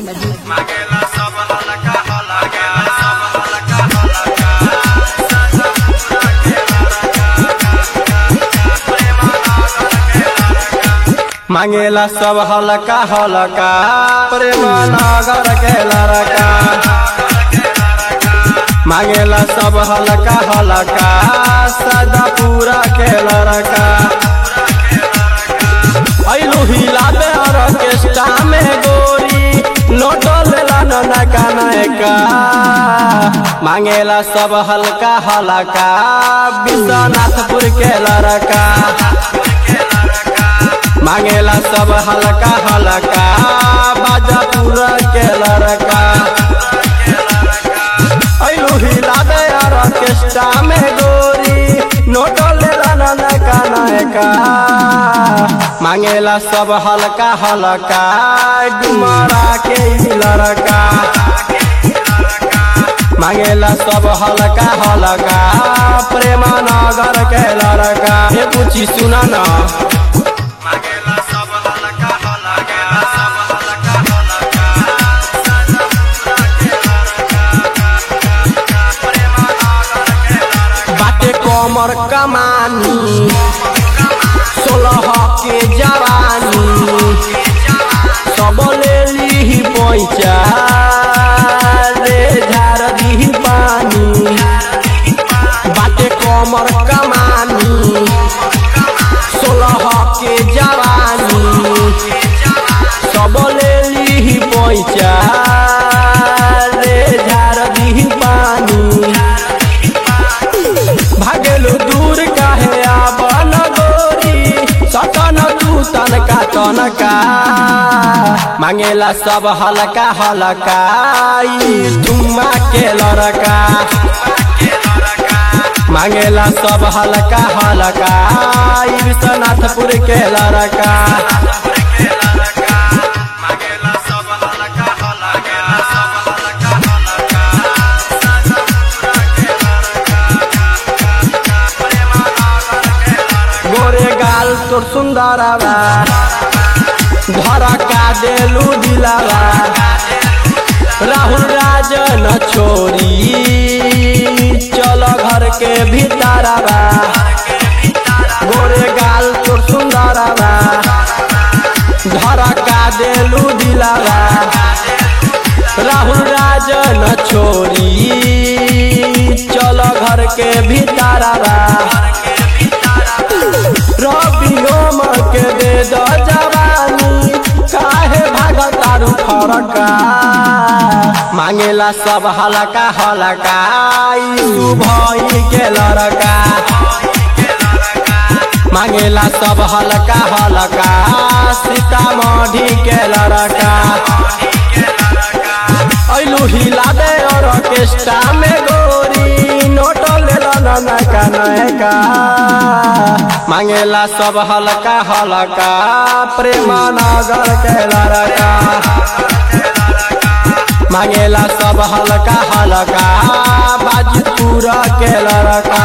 सीतामढ़ी। मांगेला सब हलका हलका प्रेम नगर के लड़का। मांगेला सब हलका हलका सदापुरा के लड़का। ऐलू हिलाबे ऑर्केस्ट्रा में गोरी नोटल ननका नयका। मांगेला सब हल्का हलका विश्वनाथपुर के लड़का। मांगेला सब हल्का हल्का बाजापुर के लड़का। ऐलू हिलाबे ऑर्केस्ट्रा में गोरी नोटल ननका नयका। मांगेला सब हल्का हल्का डुमरा के लड़का। मांगेला सब हल्का हल्का प्रेम नगर के लड़का। ये पूछी सुना ना बाटे कमर कमानी 16 के जवानी सब ले ली पैसा रे झार दी पानी। बाटे कमर कमानी 16 के जवानी सब ले ली पैसा रे झार दी पानी। भागेलू दूर काहे आवन गोरी सटन तू तनका तनका। मांगेला सब हल्का हल्का धुमा के लड़का। मांगेला सब हल्का हल्का विश्वनाथपुर के लड़का। गोरे गाल तोर सुंदरवा धड़का देलू दिलावा। राहुल राजन छोरी चलो घर के भीतरवा। गोरे गाल तोर सुंदरवा धड़का देलू दिलावा। राहुल राजन छोरी चलो घर के भीतरवा। रबियोम के दे दो जवानी काहे भागतारू फरका। मांगेला सब हल्का हल्का भाई के लड़का। मांगेला सब हल्का हल्का सीतामढ़ी के लड़का। ऐलू हिलाबे ऑर्केस्ट्रा में गोरी नोटल ननका नयका। मांगेला सब हल्का हल्का प्रेम नगर के लड़का। मांगेला सब हल्का हल्का बाजीपुर के लड़का।